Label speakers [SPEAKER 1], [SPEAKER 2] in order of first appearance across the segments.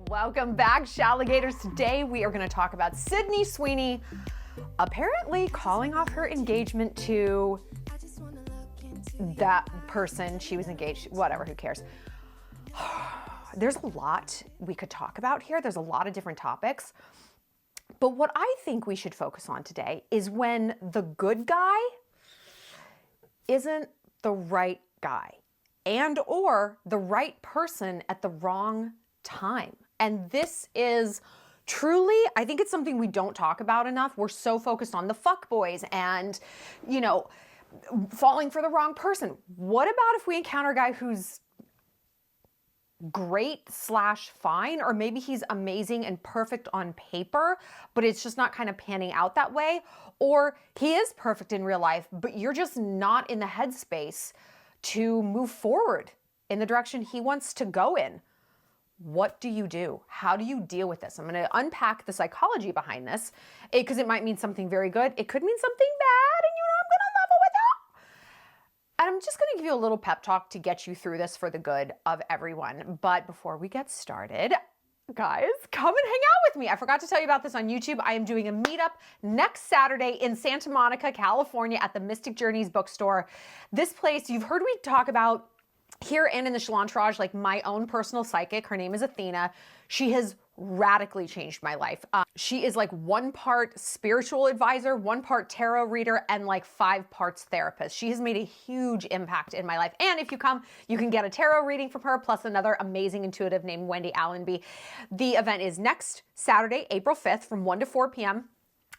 [SPEAKER 1] Welcome back, Shalligators. Today we are going to talk about Sydney Sweeney apparently calling off her engagement to that person she was engaged to. Whatever, who cares? There's a lot we could talk about here. There's a lot of different topics. But what I think we should focus on today is when the good guy isn't the right guy and or the right person at the wrong time. And this is truly, I think it's something we don't talk about enough. We're so focused on the fuckboys and, you know, falling for the wrong person. What about if we encounter a guy who's great / fine, or maybe he's amazing and perfect on paper, but it's just not kind of panning out that way? Or he is perfect in real life, but you're just not in the headspace to move forward in the direction he wants to go in. What do you do? How do you deal with this? I'm going to unpack the psychology behind this because it might mean something very good. It could mean something bad, and I'm going to level with it. And I'm just going to give you a little pep talk to get you through this for the good of everyone. But before we get started, guys, come and hang out with me. I forgot to tell you about this on YouTube. I am doing a meetup next Saturday in Santa Monica, California at the Mystic Journeys bookstore. This place you've heard me talk about here and in the Shallon, like my own personal psychic. Her name is Athena. She has radically changed my life. She is like 1 part spiritual advisor, 1 part tarot reader, and like 5 parts therapist. She has made a huge impact in my life. And if you come, you can get a tarot reading from her, plus another amazing intuitive named Wendy Allenby. The event is next Saturday, April 5th from 1 to 4 p.m.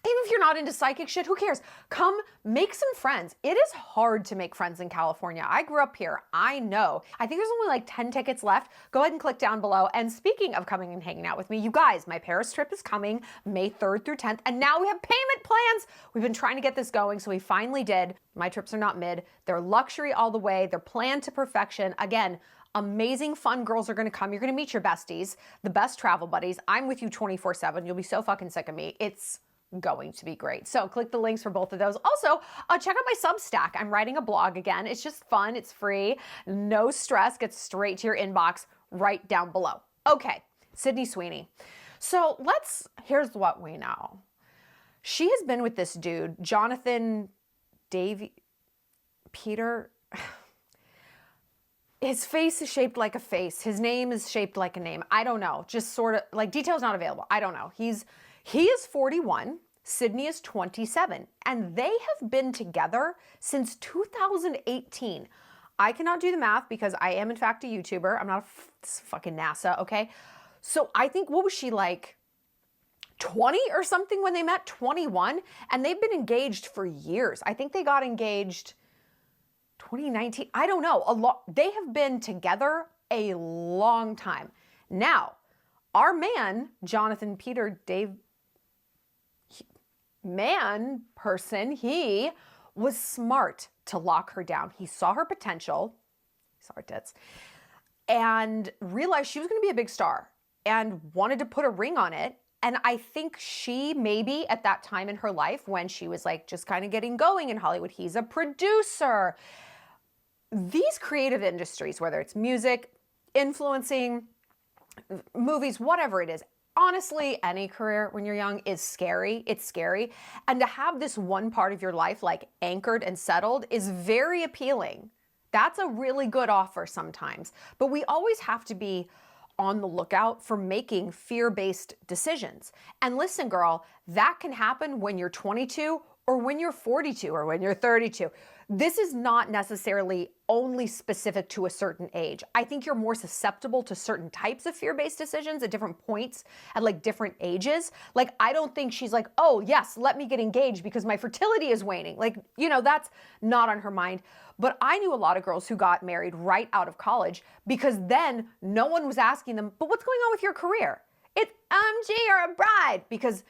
[SPEAKER 1] Even if you're not into psychic shit, who cares? Come make some friends. It is hard to make friends in California. I grew up here. I know. I think there's only like 10 tickets left. Go ahead and click down below. And speaking of coming and hanging out with me, you guys, my Paris trip is coming May 3rd through 10th. And now we have payment plans. We've been trying to get this going, so we finally did. My trips are not mid. They're luxury all the way. They're planned to perfection. Again, amazing, fun girls are going to come. You're going to meet your besties, the best travel buddies. I'm with you 24/7. You'll be so fucking sick of me. It's going to be great. So click the links for both of those. Also, check out my Substack. I'm writing a blog again. It's just fun. It's free. No stress. Gets straight to your inbox right down below. Okay, Sydney Sweeney. So here's what we know. She has been with this dude, Jonathan Peter. His face is shaped like a face. His name is shaped like a name. I don't know. Just sort of like details not available. I don't know. He is 41, Sydney is 27, and they have been together since 2018. I cannot do the math because I am in fact a YouTuber. I'm not fucking NASA, okay? So I think, what was she like, 20 or something when they met? 21? And they've been engaged for years. I think they got engaged 2019. I don't know. They have been together a long time. Now, our man, Jonathan Peter he was smart to lock her down. He saw her potential, he saw her tits, and realized she was going to be a big star and wanted to put a ring on it. And I think she maybe at that time in her life when she was like just kind of getting going in Hollywood, he's a producer. These creative industries, whether it's music, influencing, movies, whatever it is, honestly, any career when you're young is scary. It's scary. And to have this one part of your life like anchored and settled is very appealing. That's a really good offer sometimes. But we always have to be on the lookout for making fear-based decisions. And listen, girl, that can happen when you're 22 or when you're 42 or when you're 32. This is not necessarily only specific to a certain age. I think you're more susceptible to certain types of fear-based decisions at different points at like different ages. Like, I don't think she's like, oh yes, let me get engaged because my fertility is waning. Like, you know, that's not on her mind. But I knew a lot of girls who got married right out of college because then no one was asking them, but what's going on with your career? It's, you're a bride. Because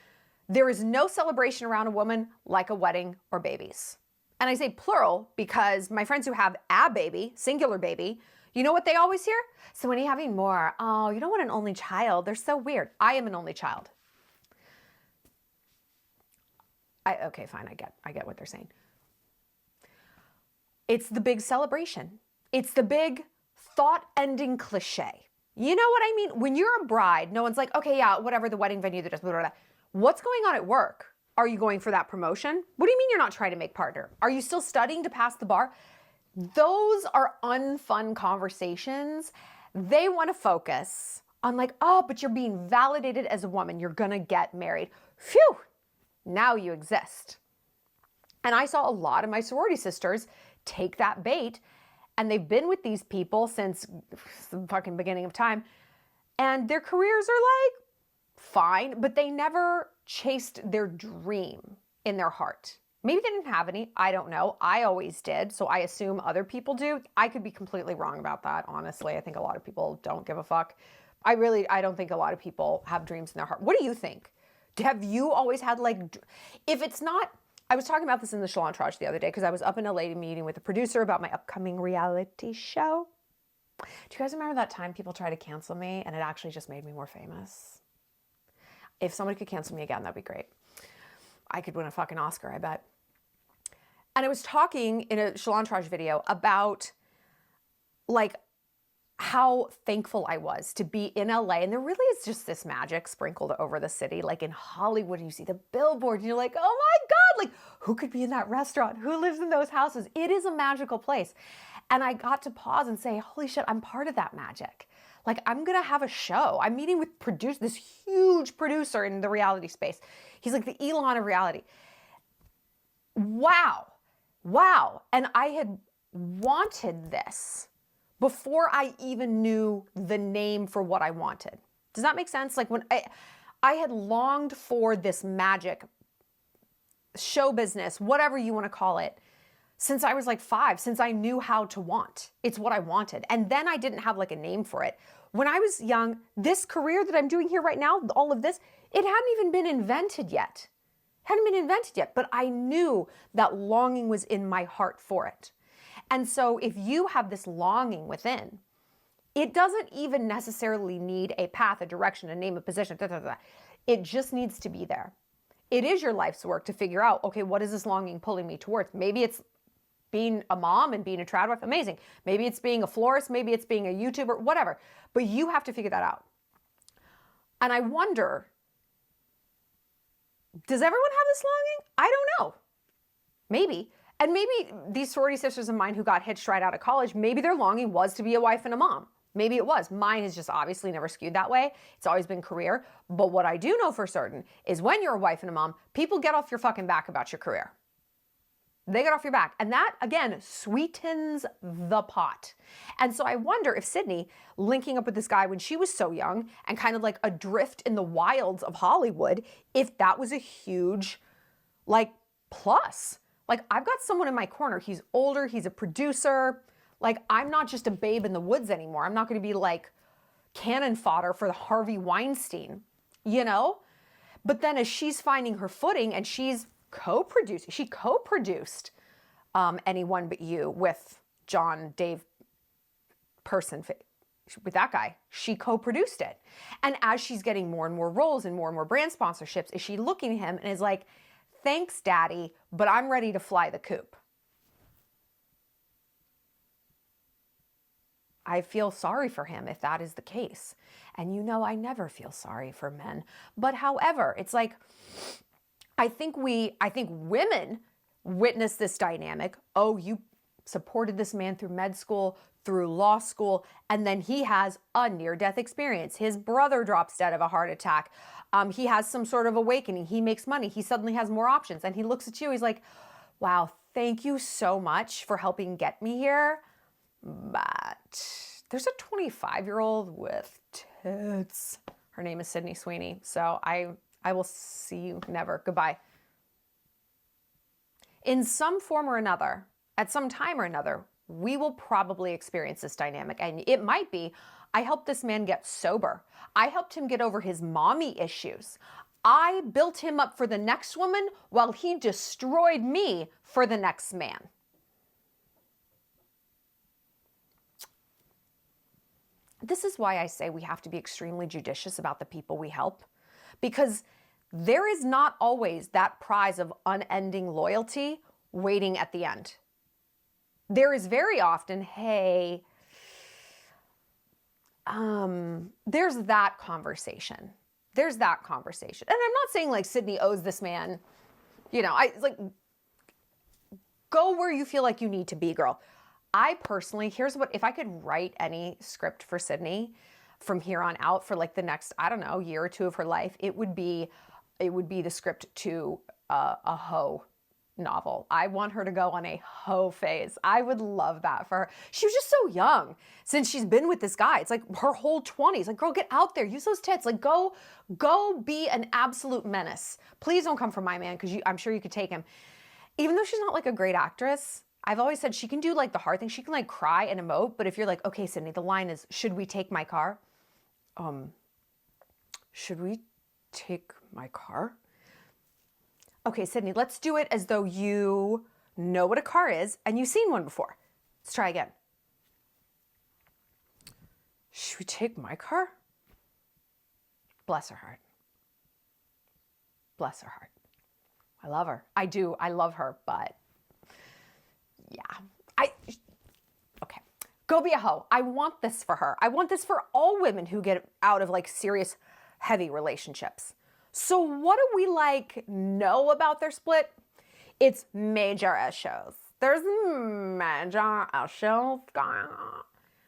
[SPEAKER 1] there is no celebration around a woman like a wedding or babies. And I say plural because my friends who have a baby, singular baby, you know what they always hear? So when are you having more? Oh, you don't want an only child. They're so weird. I am an only child. Okay, fine, I get what they're saying. It's the big celebration. It's the big thought-ending cliche. You know what I mean? When you're a bride, no one's like, okay, yeah, whatever, the wedding venue, that does, blah, blah, blah. What's going on at work? Are you going for that promotion? What do you mean you're not trying to make partner? Are you still studying to pass the bar? Those are unfun conversations. They want to focus on like, oh, but you're being validated as a woman. You're going to get married. Phew, now you exist. And I saw a lot of my sorority sisters take that bait, and they've been with these people since the fucking beginning of time, and their careers are like fine, but they never chased their dream in their heart. Maybe they didn't have any. I don't know. I always did, so I assume other people do. I could be completely wrong about that, honestly. I think a lot of people don't give a fuck. I don't think a lot of people have dreams in their heart. What do you think? Have you always had like, if it's not, I was talking about this in the Shallon the other day because I was up in a lady meeting with a producer about my upcoming reality show. Do you guys remember that time people tried to cancel me and it actually just made me more famous? If somebody could cancel me again, that'd be great. I could win a fucking Oscar, I bet. And I was talking in a Shallon video about like how thankful I was to be in LA. And there really is just this magic sprinkled over the city. Like in Hollywood, you see the billboard and you're like, oh my God, like who could be in that restaurant? Who lives in those houses? It is a magical place. And I got to pause and say, holy shit, I'm part of that magic. Like I'm gonna have a show. I'm meeting with this huge producer in the reality space. He's like the Elon of reality. Wow. And I had wanted this before I even knew the name for what I wanted. Does that make sense? Like when I had longed for this magic, show business, whatever you want to call it, since I was like 5, since I knew how to want. It's what I wanted. And then I didn't have like a name for it. When I was young, this career that I'm doing here right now, all of this, it hadn't even been invented yet. But I knew that longing was in my heart for it. And so if you have this longing within, it doesn't even necessarily need a path, a direction, a name, a position, It just needs to be there. It is your life's work to figure out, okay, what is this longing pulling me towards? Maybe it's being a mom and being a trad wife, amazing. Maybe it's being a florist, maybe it's being a YouTuber, whatever. But you have to figure that out. And I wonder, does everyone have this longing? I don't know. Maybe. And maybe these sorority sisters of mine who got hitched right out of college, maybe their longing was to be a wife and a mom. Maybe it was. Mine has just obviously never skewed that way. It's always been career. But what I do know for certain is when you're a wife and a mom, people get off your fucking back about your career. They get off your back. And that, again, sweetens the pot. And so I wonder if Sydney, linking up with this guy when she was so young and kind of like adrift in the wilds of Hollywood, if that was a huge, like, plus. Like, I've got someone in my corner. He's older. He's a producer. Like, I'm not just a babe in the woods anymore. I'm not going to be like cannon fodder for the Harvey Weinstein, you know? But then as she's finding her footing and she's co-producing, she co-produced Anyone But You with John Dave Person, with that guy. She co-produced it. And as she's getting more and more roles and more brand sponsorships, is she looking at him and is like, thanks, Daddy, but I'm ready to fly the coop. I feel sorry for him if that is the case. And you know, I never feel sorry for men. But however, it's like, I think women witness this dynamic. Oh, you supported this man through med school, through law school, and then he has a near-death experience. His brother drops dead of a heart attack. He has some sort of awakening. He makes money. He suddenly has more options. And he looks at you, he's like, wow, thank you so much for helping get me here. But there's a 25-year-old with tits. Her name is Sydney Sweeney. So I will see you never. Goodbye. In some form or another, at some time or another, we will probably experience this dynamic. And it might be, I helped this man get sober. I helped him get over his mommy issues. I built him up for the next woman while he destroyed me for the next man. This is why I say we have to be extremely judicious about the people we help, because there is not always that prize of unending loyalty waiting at the end. There is very often, hey, there's that conversation. There's that conversation. And I'm not saying like Sydney owes this man, you know, go where you feel like you need to be, girl. I personally, here's what, if I could write any script for Sydney from here on out for like the next, I don't know, year or two of her life, it would be the script to a hoe novel. I want her to go on a hoe phase. I would love that for her. She was just so young since she's been with this guy. It's like her whole 20s. Like, girl, get out there. Use those tits. Like, go be an absolute menace. Please don't come for my man because I'm sure you could take him. Even though she's not like a great actress, I've always said she can do like the hard thing. She can like cry and emote. But if you're like, okay, Sydney, the line is, should we take my car? Should we take my car? Okay, Sydney, let's do it as though you know what a car is and you've seen one before. Let's try again. Should we take my car? Bless her heart. Bless her heart. I love her. I do. I love her, but yeah. Okay. Go be a hoe. I want this for her. I want this for all women who get out of like serious, heavy relationships. So what do we like know about their split? It's major issues. There's major issues.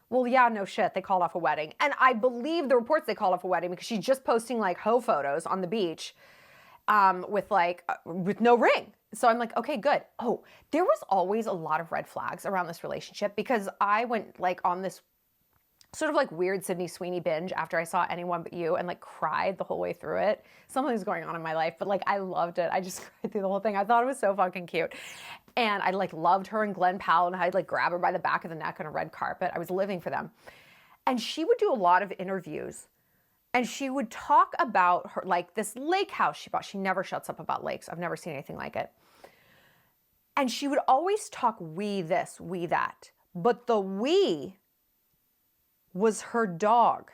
[SPEAKER 1] Well, yeah, no shit. They called off a wedding. And I believe the reports they called off a wedding because she's just posting like hoe photos on the beach with no ring. So I'm like, okay, good. Oh, there was always a lot of red flags around this relationship because I went like on this sort of like weird Sydney Sweeney binge after I saw Anyone But You and like cried the whole way through it. Something was going on in my life, but like I loved it. I just cried through the whole thing. I thought it was so fucking cute. And I like loved her and Glenn Powell and I'd like grab her by the back of the neck on a red carpet. I was living for them. And she would do a lot of interviews and she would talk about her, like this lake house she bought. She never shuts up about lakes. I've never seen anything like it. And she would always talk we this, we that. But the we was her dog.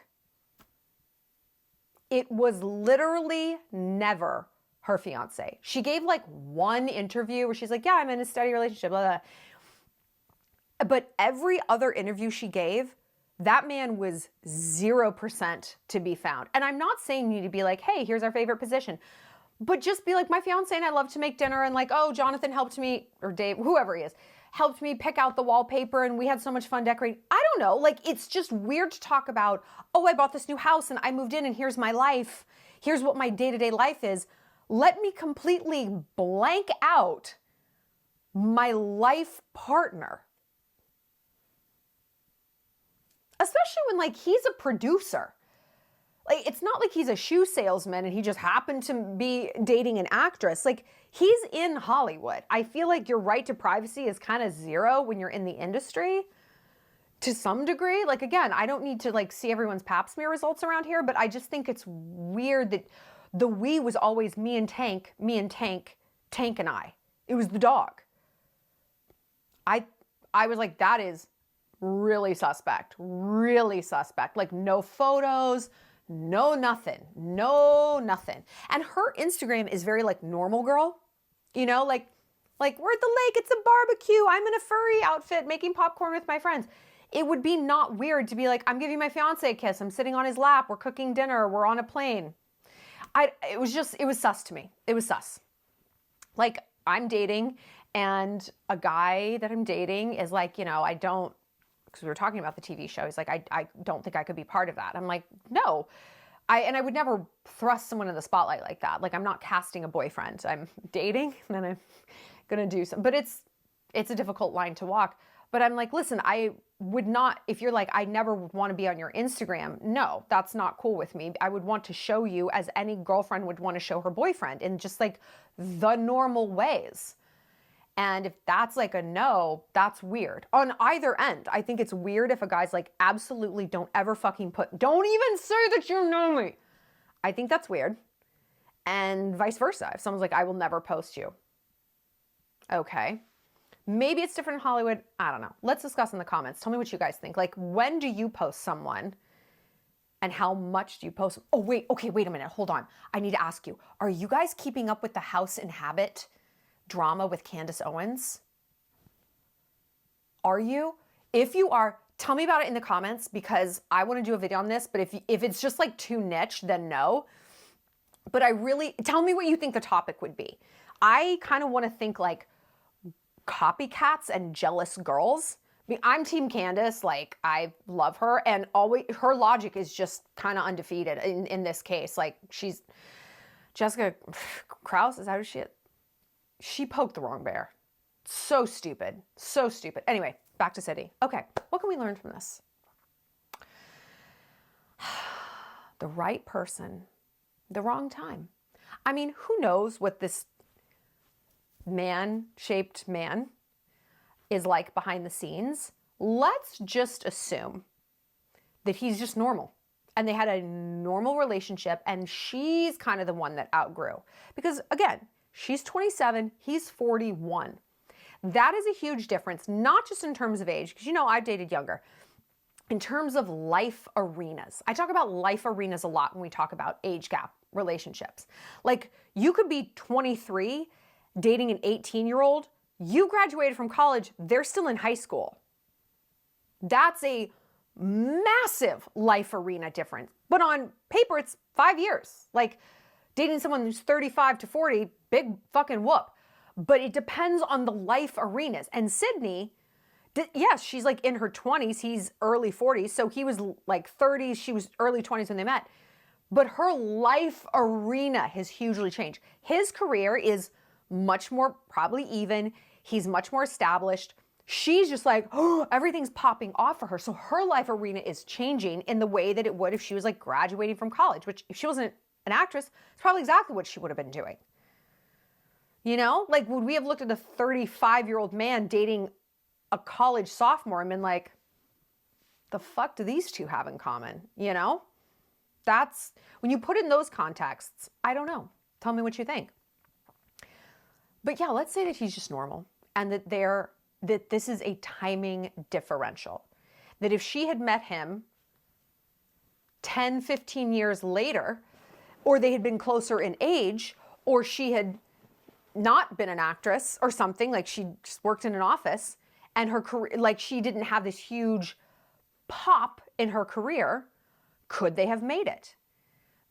[SPEAKER 1] It was literally never her fiance. She gave like one interview where she's like, yeah, I'm in a steady relationship, blah, blah. But every other interview she gave, that man was 0% to be found. And I'm not saying you need to be like, hey, here's our favorite position. But just be like, my fiance and I love to make dinner and like, oh, Jonathan helped me, or Dave, whoever he is, helped me pick out the wallpaper and we had so much fun decorating. I don't know, like it's just weird to talk about, oh, I bought this new house and I moved in and here's my life. Here's what my day-to-day life is. Let me completely blank out my life partner. Especially when like he's a producer. Like, it's not like he's a shoe salesman and he just happened to be dating an actress. Like, he's in Hollywood. I feel like your right to privacy is kind of zero when you're in the industry to some degree. Like, again, I don't need to like see everyone's pap smear results around here, but I just think it's weird that the we was always me and Tank, Tank and I. It was the dog. I was like, that is really suspect. Like, no photos. No nothing. And her Instagram is very like normal girl, you know, like we're at the lake, it's a barbecue, I'm in a furry outfit making popcorn with my friends. It would be not weird to be like, I'm giving my fiance a kiss, I'm sitting on his lap, we're cooking dinner, we're on a plane. It was sus to me. It was sus. Like, I'm dating and a guy that I'm dating is like, you know, because we were talking about the TV show. He's like, I don't think I could be part of that. I'm like, no. I would never thrust someone in the spotlight like that. Like, I'm not casting a boyfriend. I'm dating and then I'm going to do something. But it's a difficult line to walk. But I'm like, listen, I would not, if you're like, I never would want to be on your Instagram. No, that's not cool with me. I would want to show you as any girlfriend would want to show her boyfriend in just like the normal ways. And if that's like a no, that's weird. On either end, I think it's weird if a guy's like, absolutely don't ever fucking don't even say that you know me. I think that's weird. And vice versa. If someone's like, I will never post you. Okay. Maybe it's different in Hollywood. I don't know. Let's discuss in the comments. Tell me what you guys think. Like, when do you post someone? And how much do you post? Oh, wait. Okay, wait a minute. Hold on. I need to ask you. Are you guys keeping up with the House and Habit drama with Candace Owens? Are you? If you are, Tell me about it in the comments because I want to do a video on this, but if it's just like too niche, then no. But tell me what you think the topic would be. I kind of want to think like copycats and jealous girls. I mean, I'm Team Candace, like I love her, and always her logic is just kind of undefeated in this case. Like she's Jessica Krause, is that who she is? She poked the wrong bear. So stupid. So stupid. Anyway, back to Sydney. Okay, what can we learn from this? The right person, the wrong time. I mean, who knows what this man-shaped man is like behind the scenes. Let's just assume that he's just normal and they had a normal relationship and she's kind of the one that outgrew. Because again, she's 27, he's 41. That is a huge difference, not just in terms of age, because you know I've dated younger, in terms of life arenas. I talk about life arenas a lot when we talk about age gap relationships. Like you could be 23 dating an 18-year-old, you graduated from college, they're still in high school. That's a massive life arena difference. But on paper, it's 5 years. Like dating someone who's 35 to 40, big fucking whoop. But it depends on the life arenas. And Sydney, yes, she's like in her 20s, he's early 40s. So he was like 30s, she was early 20s when they met. But her life arena has hugely changed. His career is much more probably even. He's much more established. She's just like, oh, everything's popping off for her. So her life arena is changing in the way that it would if she was like graduating from college, which if she wasn't an actress, it's probably exactly what she would have been doing. You know, like would we have looked at a 35-year-old man dating a college sophomore and been like, the fuck do these two have in common? You know, that's when you put in those contexts, I don't know. Tell me what you think. But yeah, let's say that he's just normal and that this is a timing differential. That if she had met him 10, 15 years later, or they had been closer in age, or she had not been an actress or something, like she just worked in an office and her career, like she didn't have this huge pop in her career, could they have made it?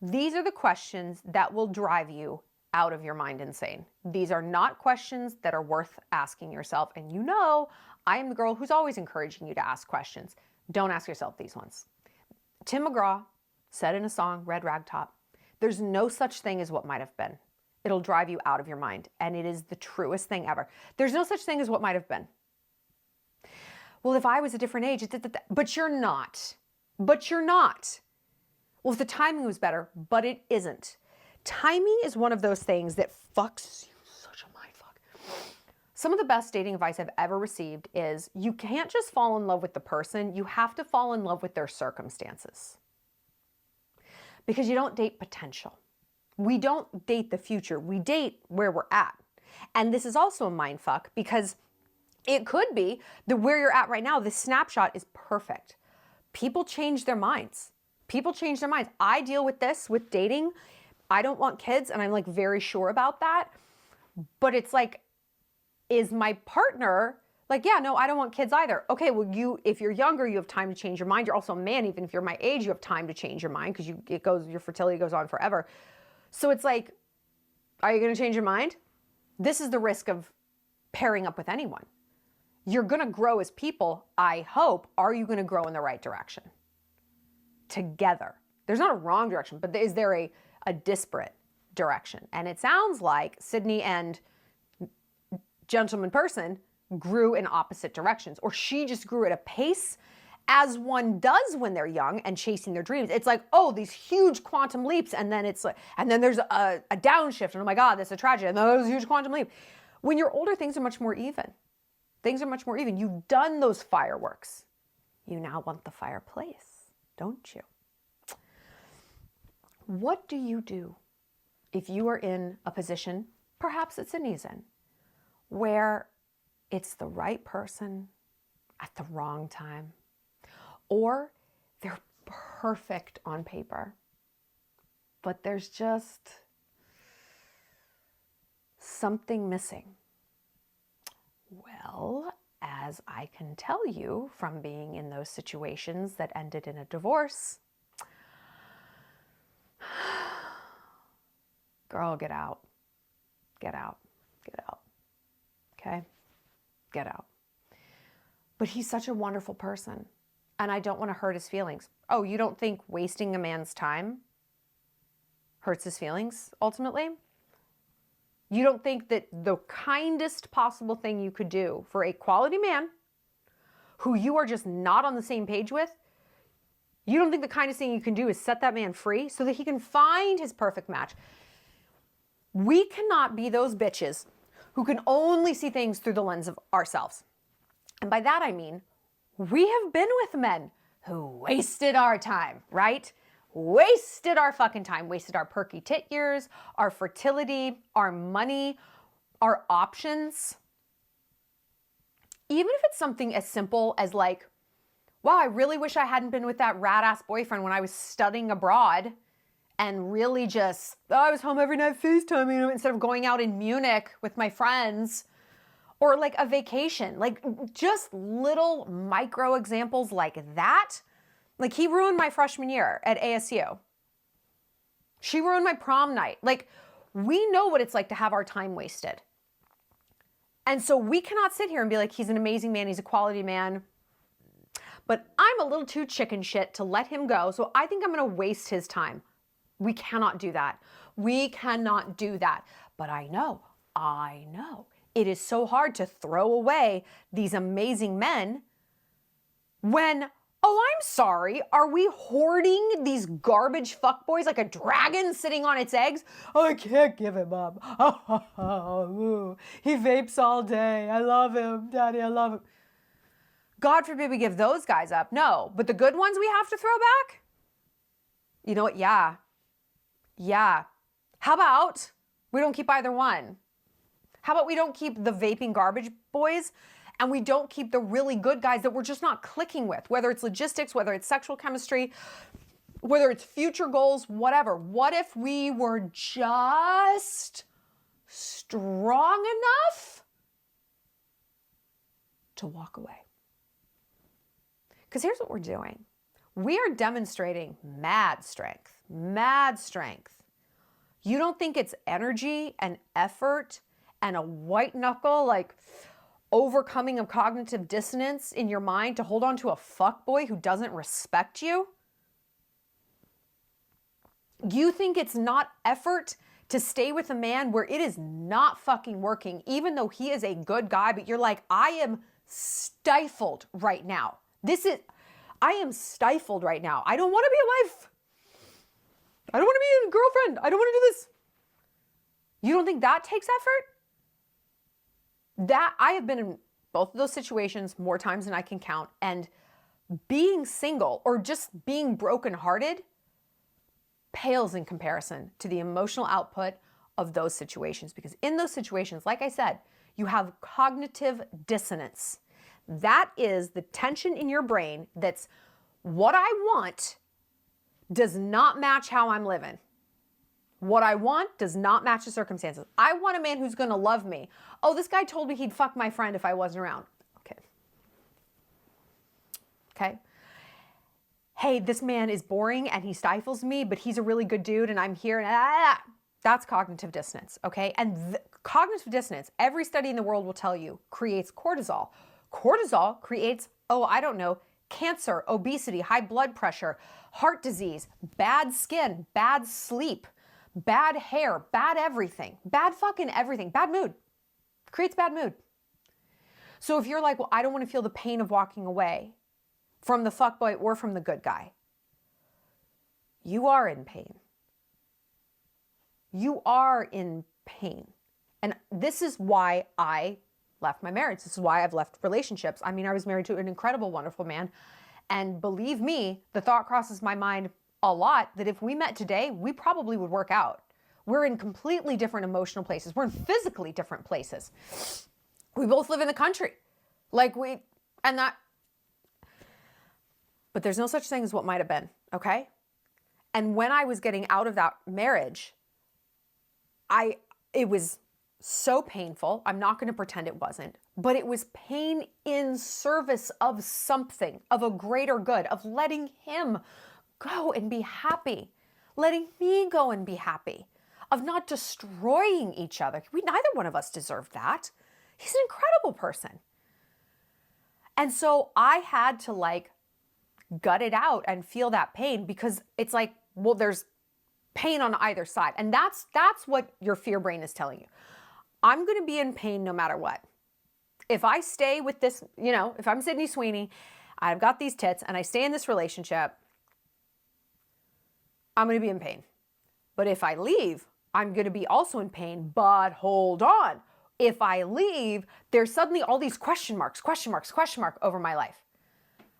[SPEAKER 1] These are the questions that will drive you out of your mind insane. These are not questions that are worth asking yourself. And you know, I am the girl who's always encouraging you to ask questions. Don't ask yourself these ones. Tim McGraw said in a song, Red Rag Top, there's no such thing as what might have been. It'll drive you out of your mind. And it is the truest thing ever. There's no such thing as what might have been. Well, if I was a different age, but you're not. But you're not. Well, if the timing was better, but it isn't. Timing is one of those things that fucks you such a mind fuck. Some of the best dating advice I've ever received is you can't just fall in love with the person, you have to fall in love with their circumstances. Because you don't date potential. We don't date the future, we date where we're at. And this is also a mind fuck because it could be that where you're at right now, this snapshot is perfect. People change their minds. People change their minds. I deal with this with dating. I don't want kids, and I'm like very sure about that. But it's like, is my partner like, yeah, no, I don't want kids either. Okay, well, if you're younger, you have time to change your mind. You're also a man, even if you're my age, you have time to change your mind because your fertility goes on forever. So it's like, are you going to change your mind? This is the risk of pairing up with anyone. You're going to grow as people, I hope. Are you going to grow in the right direction? Together. There's not a wrong direction, but is there a disparate direction? And it sounds like Sydney and gentleman person grew in opposite directions, or she just grew at a pace as one does when they're young and chasing their dreams. It's like, oh, these huge quantum leaps, and then it's like, and then there's a downshift, and oh my God, that's a tragedy, and then there's a huge quantum leap. When you're older, things are much more even. Things are much more even. You've done those fireworks. You now want the fireplace, don't you? What do you do if you are in a position, perhaps that Sydney's in, where it's the right person at the wrong time, or they're perfect on paper, but there's just something missing? Well, as I can tell you from being in those situations that ended in a divorce, girl, get out. Get out. Get out. Okay? Get out. But he's such a wonderful person, and I don't want to hurt his feelings. Oh, you don't think wasting a man's time hurts his feelings ultimately? You don't think that the kindest possible thing you could do for a quality man who you are just not on the same page with, you don't think the kindest thing you can do is set that man free so that he can find his perfect match? We cannot be those bitches who can only see things through the lens of ourselves. And by that I mean, we have been with men who wasted our time, right? Wasted our fucking time, wasted our perky tit years, our fertility, our money, our options. Even if it's something as simple as like, wow, I really wish I hadn't been with that rat-ass boyfriend when I was studying abroad and really just, I was home every night FaceTiming instead of going out in Munich with my friends. Or like a vacation, like just little micro examples like that. Like he ruined my freshman year at ASU. She ruined my prom night. Like we know what it's like to have our time wasted. And so we cannot sit here and be like, he's an amazing man, he's a quality man. But I'm a little too chicken shit to let him go. So I think I'm gonna waste his time. We cannot do that. We cannot do that. But I know. It is so hard to throw away these amazing men when, oh, I'm sorry, are we hoarding these garbage fuckboys like a dragon sitting on its eggs? Oh, I can't give him up. He vapes all day. I love him, Daddy, I love him. God forbid we give those guys up. No, but the good ones we have to throw back? You know what? Yeah. How about we don't keep either one? How about we don't keep the vaping garbage boys and we don't keep the really good guys that we're just not clicking with, whether it's logistics, whether it's sexual chemistry, whether it's future goals, whatever. What if we were just strong enough to walk away? Because here's what we're doing. We are demonstrating mad strength. You don't think it's energy and effort and a white knuckle, like overcoming of cognitive dissonance in your mind to hold on to a fuckboy who doesn't respect you? You think it's not effort to stay with a man where it is not fucking working, even though he is a good guy, but you're like, I am stifled right now. I am stifled right now. I don't want to be a wife. I don't want to be a girlfriend. I don't want to do this. You don't think that takes effort? That I have been in both of those situations more times than I can count. And being single or just being brokenhearted pales in comparison to the emotional output of those situations. Because in those situations, like I said, you have cognitive dissonance. That is the tension in your brain that's what I want does not match how I'm living. What I want does not match the circumstances. I want a man who's going to love me. Oh, this guy told me he'd fuck my friend if I wasn't around. Okay. Hey, this man is boring and he stifles me, but he's a really good dude and I'm here. And that's cognitive dissonance, okay? And cognitive dissonance, every study in the world will tell you, creates cortisol. Cortisol creates, cancer, obesity, high blood pressure, heart disease, bad skin, bad sleep, bad hair, bad everything, bad fucking everything, bad mood. Creates bad mood. So if you're like, well, I don't want to feel the pain of walking away from the fuckboy or from the good guy, you are in pain. You are in pain. And this is why I left my marriage. This is why I've left relationships. I mean, I was married to an incredible, wonderful man. And believe me, the thought crosses my mind a lot that if we met today, we probably would work out. We're in completely different emotional places. We're in physically different places. We both live in the country. But there's no such thing as what might have been, okay? And when I was getting out of that marriage, it was so painful. I'm not going to pretend it wasn't, but it was pain in service of something, of a greater good, of letting him go and be happy, letting me go and be happy, of not destroying each other. Neither one of us deserved that. He's an incredible person. And so I had to like gut it out and feel that pain, because it's like, well, there's pain on either side. And that's what your fear brain is telling you. I'm going to be in pain no matter what. If I stay with this, you know, if I'm Sydney Sweeney, I've got these tits and I stay in this relationship, I'm going to be in pain. But if I leave, I'm going to be also in pain. But hold on. If I leave, there's suddenly all these question mark over my life.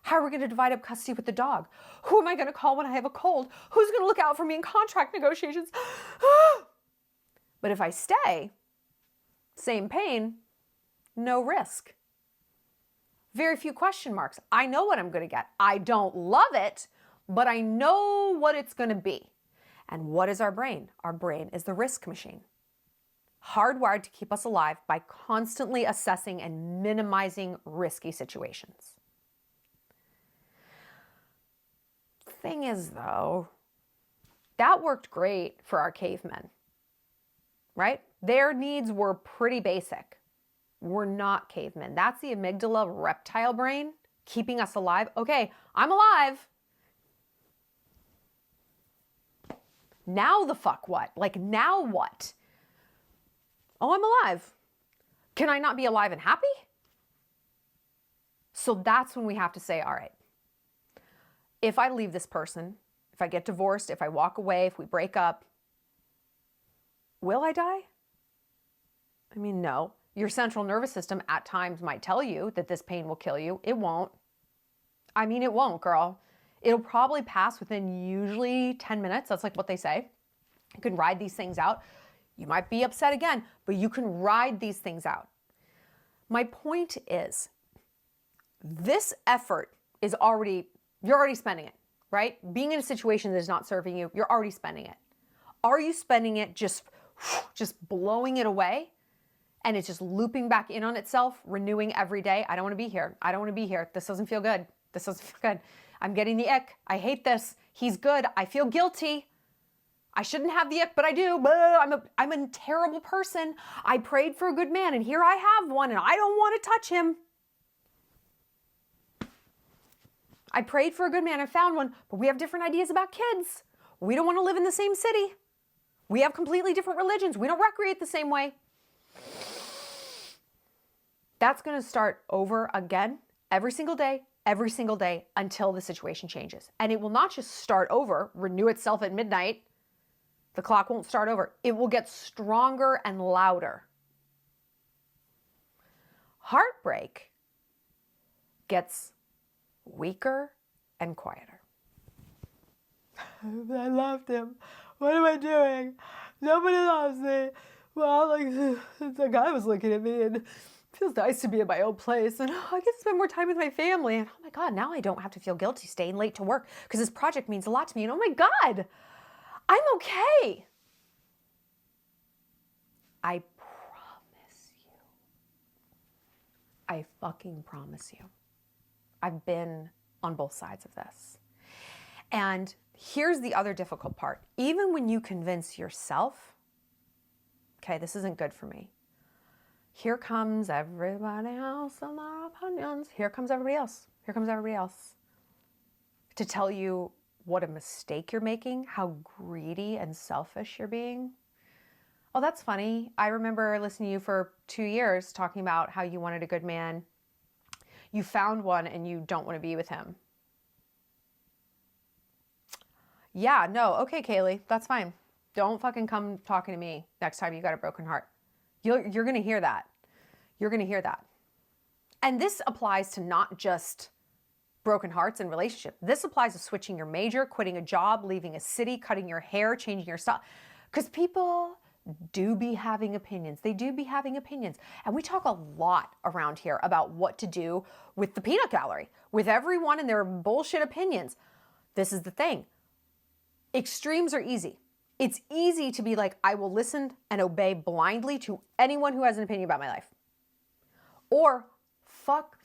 [SPEAKER 1] How are we going to divide up custody with the dog? Who am I going to call when I have a cold? Who's going to look out for me in contract negotiations? But if I stay, same pain, no risk. Very few question marks. I know what I'm going to get. I don't love it, but I know what it's going to be. And what is our brain? Our brain is the risk machine. Hardwired to keep us alive by constantly assessing and minimizing risky situations. Thing is, though, that worked great for our cavemen, right? Their needs were pretty basic. We're not cavemen. That's the amygdala reptile brain keeping us alive. Okay, I'm alive. Now the fuck what? Like, now what? Oh, I'm alive. Can I not be alive and happy? So that's when we have to say, all right, if I leave this person, if I get divorced, if I walk away, if we break up, will I die? I mean, no. Your central nervous system at times might tell you that this pain will kill you. It won't. I mean, it won't, girl. It'll probably pass within usually 10 minutes. That's like what they say. You can ride these things out. You might be upset again, but you can ride these things out. My point is, this effort is you're already spending it, right? Being in a situation that is not serving you, you're already spending it. Are you spending it just blowing it away? And it's just looping back in on itself, renewing every day. I don't want to be here. I don't want to be here. This doesn't feel good. This doesn't feel good. I'm getting the ick. I hate this. He's good. I feel guilty. I shouldn't have the ick, but I do. I'm a terrible person. I prayed for a good man, and here I have one, and I don't want to touch him. I prayed for a good man and found one, but we have different ideas about kids. We don't want to live in the same city. We have completely different religions. We don't recreate the same way. That's going to start over again every single day until the situation changes. And it will not just start over, renew itself at midnight. The clock won't start over. It will get stronger and louder. Heartbreak gets weaker and quieter. I loved him. What am I doing? Nobody loves me. Well, like, the guy was looking at me, and it feels nice to be in my own place, and I get to spend more time with my family, and oh my God, now I don't have to feel guilty staying late to work because this project means a lot to me, and oh my God, I'm okay. I promise you. I fucking promise you. I've been on both sides of this. And here's the other difficult part. Even when you convince yourself, okay, this isn't good for me. Here comes everybody else and their opinions. Here comes everybody else. Here comes everybody else. To tell you what a mistake you're making, how greedy and selfish you're being. Oh, that's funny. I remember listening to you for 2 years talking about how you wanted a good man. You found one and you don't want to be with him. Yeah, no, okay, Kylie, that's fine. Don't fucking come talking to me next time you got a broken heart. You're going to hear that. You're going to hear that. And this applies to not just broken hearts and relationships. This applies to switching your major, quitting a job, leaving a city, cutting your hair, changing your style. Because people do be having opinions. They do be having opinions. And we talk a lot around here about what to do with the peanut gallery, with everyone and their bullshit opinions. This is the thing. Extremes are easy. It's easy to be like, I will listen and obey blindly to anyone who has an opinion about my life. Or fuck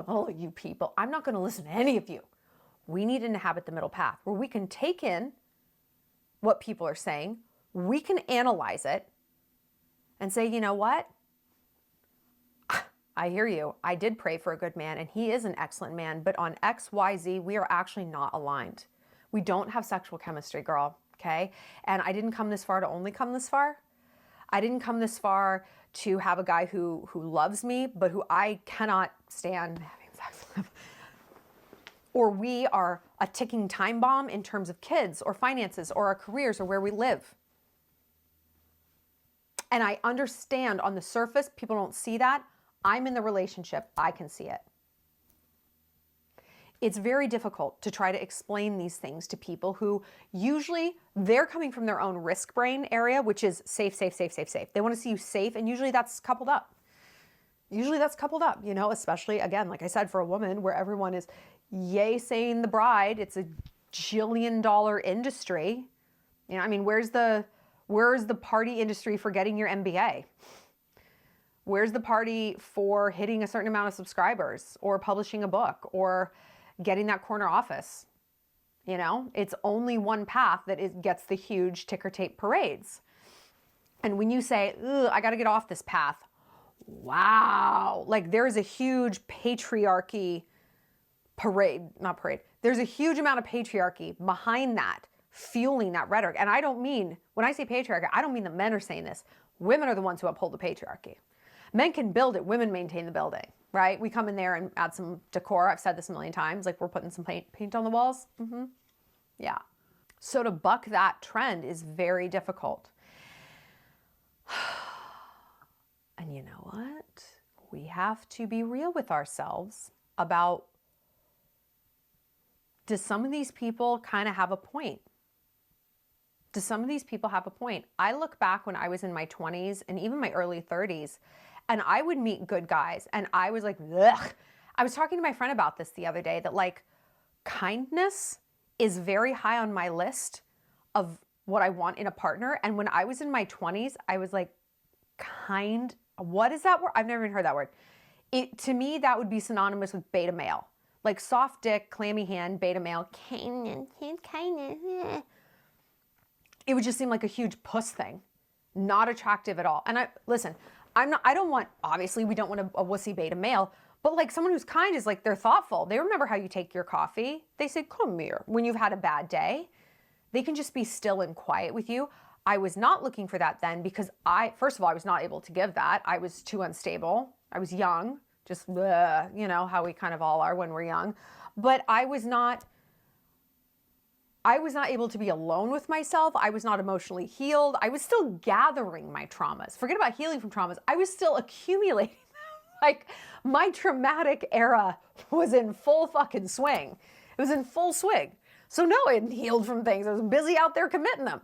[SPEAKER 1] all of you people. I'm not going to listen to any of you. We need to inhabit the middle path where we can take in what people are saying, we can analyze it and say, you know what? I hear you. I did pray for a good man and he is an excellent man, but on X, Y, Z, we are actually not aligned. We don't have sexual chemistry, girl, okay? And I didn't come this far to only come this far. I didn't come this far to have a guy who loves me, but who I cannot stand having sex with. Or we are a ticking time bomb in terms of kids or finances or our careers or where we live. And I understand on the surface, people don't see that. I'm in the relationship, I can see it. It's very difficult to try to explain these things to people who usually they're coming from their own risk brain area, which is safe, safe, safe, safe, safe. They want to see you safe, and usually that's coupled up. You know, especially, again, like I said, for a woman where everyone is yay saying the bride, it's a jillion-dollar industry. You know, I mean, where's the party industry for getting your MBA? Where's the party for hitting a certain amount of subscribers or publishing a book or getting that corner office? You know, it's only one path that gets the huge ticker tape parades. And when you say, I got to get off this path, wow, like there's a huge patriarchy there's a huge amount of patriarchy behind that, fueling that rhetoric. And I don't mean, when I say patriarchy, I don't mean that men are saying this. Women are the ones who uphold the patriarchy. Men can build it, women maintain the building, right? We come in there and add some decor. I've said this a million times, like we're putting some paint on the walls. Yeah. So to buck that trend is very difficult. And you know what? We have to be real with ourselves about, does some of these people kind of have a point? Do some of these people have a point? I look back when I was in my 20s and even my early 30s, and I would meet good guys, and I was like, ugh. I was talking to my friend about this the other day, that like kindness is very high on my list of what I want in a partner. And when I was in my 20s, I was like, what is that word? I've never even heard that word. To me, that would be synonymous with beta male. Like soft dick, clammy hand, beta male, kindness. It would just seem like a huge puss thing. Not attractive at all. And I don't want, obviously we don't want a wussy beta male, but like someone who's kind is like, they're thoughtful. They remember how you take your coffee. They say, come here, when you've had a bad day. They can just be still and quiet with you. I was not looking for that then because first of all, I was not able to give that. I was too unstable. I was young, just, you know, how we kind of all are when we're young. But I was not able to be alone with myself. I was not emotionally healed. I was still gathering my traumas. Forget about healing from traumas. I was still accumulating them. Like my traumatic era was in full fucking swing. It was in full swing. So no, I hadn't healed from things. I was busy out there committing them.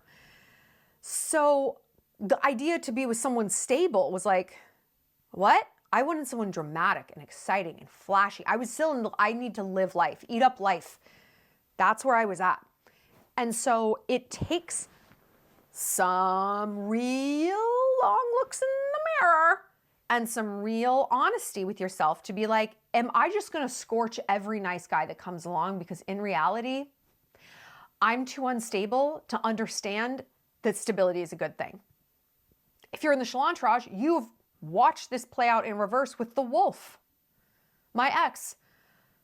[SPEAKER 1] So the idea to be with someone stable was like, what? I wanted someone dramatic and exciting and flashy. I need to live life, eat up life. That's where I was at. And so it takes some real long looks in the mirror and some real honesty with yourself to be like, am I just going to scorch every nice guy that comes along? Because in reality, I'm too unstable to understand that stability is a good thing. If you're in the Shallon entourage, you've watched this play out in reverse with the wolf. My ex,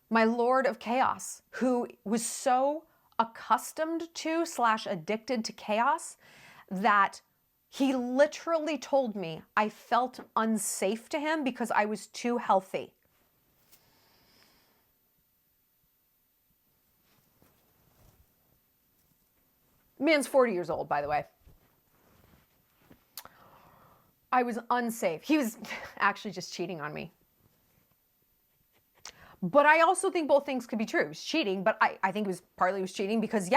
[SPEAKER 1] my lord of chaos, who was so accustomed to / addicted to chaos that he literally told me I felt unsafe to him because I was too healthy. Man's 40 years old, by the way. I was unsafe. He was actually just cheating on me. But I also think both things could be true. He was cheating, but I think it was partly he was cheating because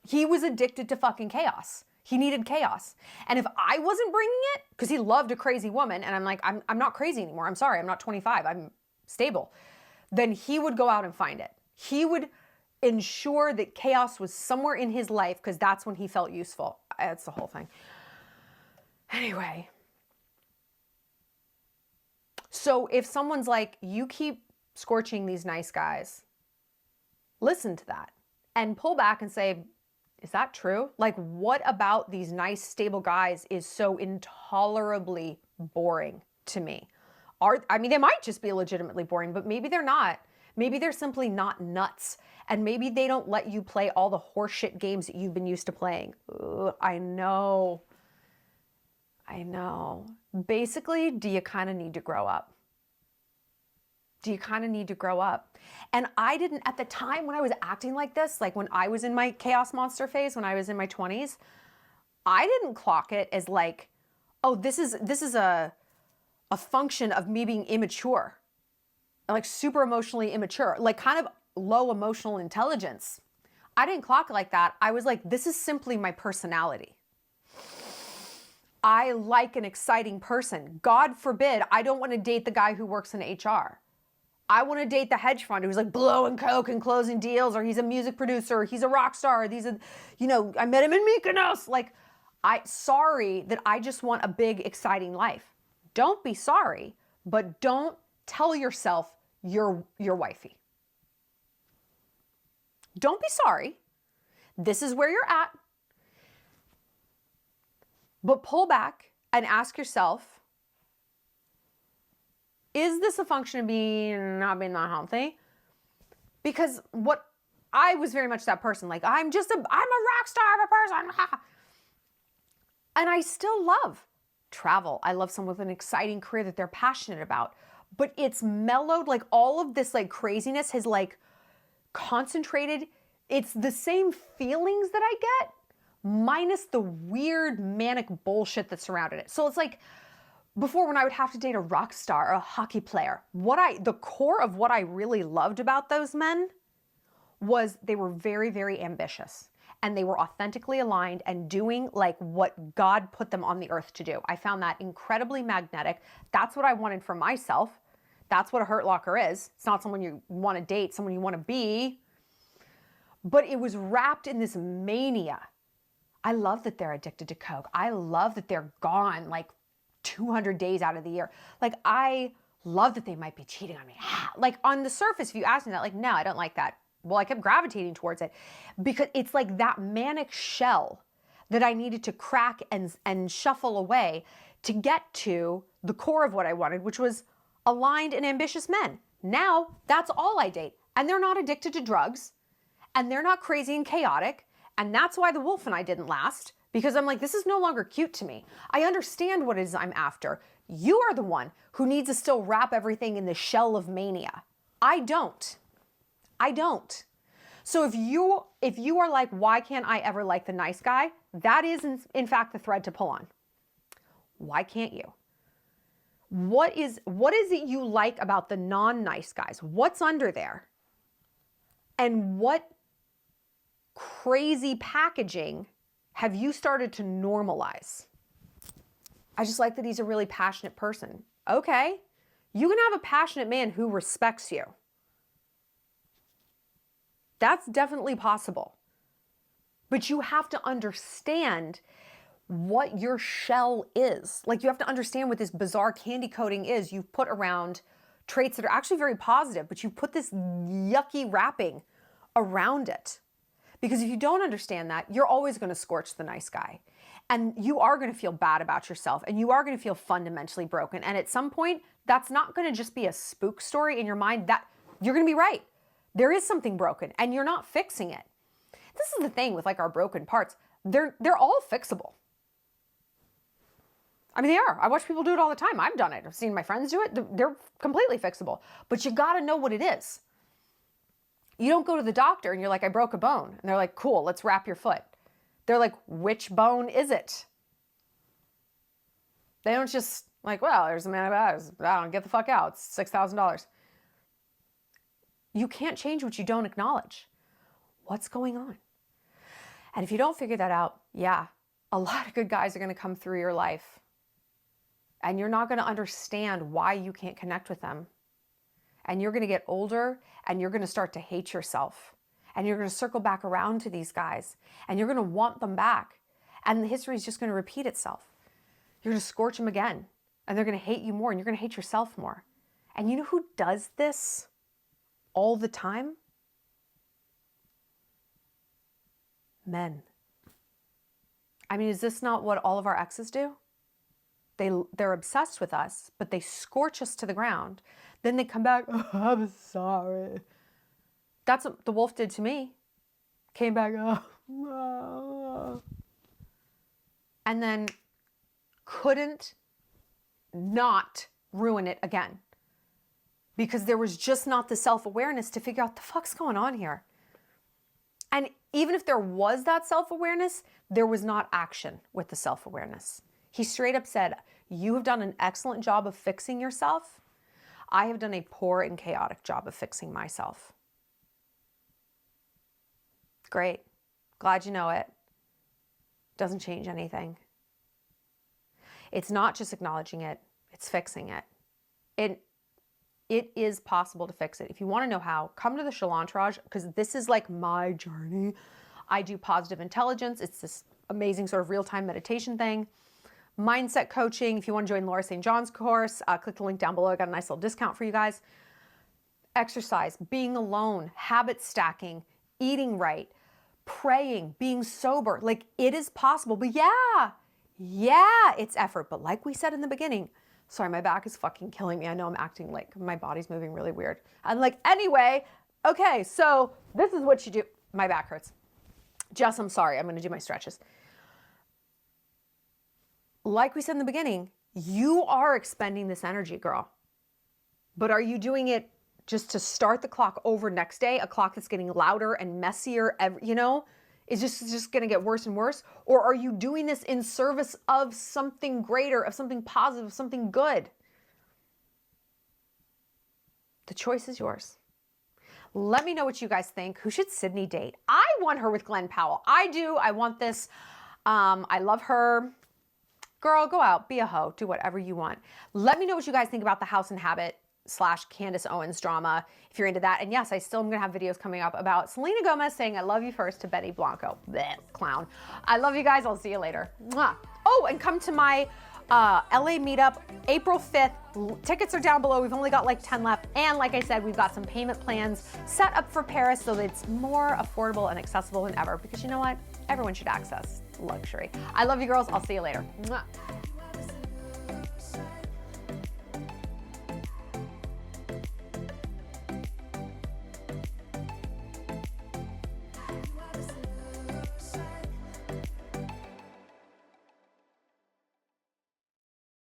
[SPEAKER 1] he was addicted to fucking chaos. He needed chaos. And if I wasn't bringing it, because he loved a crazy woman, and I'm like, I'm not crazy anymore. I'm sorry, I'm not 25, I'm stable. Then he would go out and find it. He would ensure that chaos was somewhere in his life because that's when he felt useful. That's the whole thing. Anyway. So if someone's like, you keep scorching these nice guys, listen to that and pull back and say, is that true? Like, what about these nice, stable guys is so intolerably boring to me? They might just be legitimately boring, but maybe they're not. Maybe they're simply not nuts. And maybe they don't let you play all the horseshit games that you've been used to playing. Ugh, I know. Basically, do you kind of need to grow up? And I didn't, at the time when I was acting like this, like when I was in my chaos monster phase, when I was in my 20s, I didn't clock it as like, oh, this is a function of me being immature, like super emotionally immature, like kind of low emotional intelligence. I didn't clock it like that. I was like, this is simply my personality. I like an exciting person. God forbid, I don't want to date the guy who works in HR. I want to date the hedge fund who's like blowing coke and closing deals, or he's a music producer, or he's a rock star, I met him in Mykonos. Like, sorry that I just want a big, exciting life. Don't be sorry, but don't tell yourself you're wifey. Don't be sorry. This is where you're at. But pull back and ask yourself, is this a function of not being that healthy? Because I was very much that person. Like, I'm a rock star of a person. And I still love travel. I love someone with an exciting career that they're passionate about. But it's mellowed, like all of this like craziness has like concentrated. It's the same feelings that I get, minus the weird manic bullshit that surrounded it. So it's like, before, when I would have to date a rock star or a hockey player, the core of what I really loved about those men was they were very, very ambitious, and they were authentically aligned and doing like what God put them on the earth to do. I found that incredibly magnetic. That's what I wanted for myself. That's what a hurt locker is. It's not someone you want to date, someone you want to be. But it was wrapped in this mania. I love that they're addicted to coke. I love that they're gone like 200 days out of the year. Like, I love that they might be cheating on me. Like, on the surface, if you ask me that, like, no, I don't like that. Well, I kept gravitating towards it because it's like that manic shell that I needed to crack and shuffle away to get to the core of what I wanted, which was aligned and ambitious men. Now, that's all I date. And they're not addicted to drugs, and they're not crazy and chaotic. And that's why the wolf and I didn't last. Because I'm like, this is no longer cute to me. I understand what it is I'm after. You are the one who needs to still wrap everything in the shell of mania. I don't. So if you are like, why can't I ever like the nice guy? That is in fact the thread to pull on. Why can't you? What is it you like about the non-nice guys? What's under there? And what crazy packaging have you started to normalize? I just like that he's a really passionate person. Okay, you can have a passionate man who respects you. That's definitely possible. But you have to understand what your shell is. Like, you have to understand what this bizarre candy coating is you've put around traits that are actually very positive, but you put this yucky wrapping around it. Because if you don't understand that, you're always going to scorch the nice guy. And you are going to feel bad about yourself, and you are going to feel fundamentally broken. And at some point, that's not going to just be a spook story in your mind. That you're going to be right. There is something broken, and you're not fixing it. This is the thing with like our broken parts. They're all fixable. I mean, they are. I watch people do it all the time. I've done it. I've seen my friends do it. They're completely fixable. But you got to know what it is. You don't go to the doctor and you're like, I broke a bone. And they're like, cool, let's wrap your foot. They're like, which bone is it? They don't just like, well, there's some antibiotics. I don't get the fuck out. It's $6,000. You can't change what you don't acknowledge. What's going on? And if you don't figure that out, yeah, a lot of good guys are going to come through your life. And you're not going to understand why you can't connect with them. And you're going to get older, and you're going to start to hate yourself. And you're going to circle back around to these guys, and you're going to want them back. And the history is just going to repeat itself. You're going to scorch them again And they're going to hate you more, and you're going to hate yourself more. And you know who does this all the time? Men. I mean, is this not what all of our exes do? They're obsessed with us, but they scorch us to the ground. Then they come back, oh, I'm sorry. That's what the wolf did to me. Came back, oh. And then couldn't not ruin it again. Because there was just not the self-awareness to figure out the fuck's going on here. And even if there was that self-awareness, there was not action with the self-awareness. He straight up said, you have done an excellent job of fixing yourself. I have done a poor and chaotic job of fixing myself. Great. Glad you know it. Doesn't change anything. It's not just acknowledging it, it's fixing it. It is possible to fix it. If you want to know how, come to the Shallontrage, because this is like my journey. I do positive intelligence. It's this amazing sort of real-time meditation thing. Mindset coaching. If you want to join Laura St. John's course, click the link down below. I got a nice little discount for you guys. Exercise, being alone, habit stacking, eating right, praying, being sober. Like, it is possible. But yeah, it's effort. But like we said in the beginning, sorry, my back is fucking killing me. I know I'm acting like my body's moving really weird. I'm like, anyway, okay, so this is what you do. My back hurts. Jess, I'm sorry. I'm going to do my stretches. Like we said in the beginning, you are expending this energy, girl. But are you doing it just to start the clock over next day, a clock that's getting louder and messier, is just going to get worse and worse? Or are you doing this in service of something greater, of something positive, of something good? The choice is yours. Let me know what you guys think. Who should Sydney date? I want her with Glenn Powell. I do. I want this. I love her. Girl, go out, be a hoe, do whatever you want. Let me know what you guys think about the House and Habit / Candace Owens drama, if you're into that. And yes, I still am gonna have videos coming up about Selena Gomez saying I love you first to Betty Blanco. Blech, clown. I love you guys, I'll see you later. Mwah. Oh, and come to my LA meetup, April 5th. Tickets are down below. We've only got like 10 left. And like I said, we've got some payment plans set up for Paris so that it's more affordable and accessible than ever. Because you know what? Everyone should access luxury. I love you girls. I'll see you later. Mwah.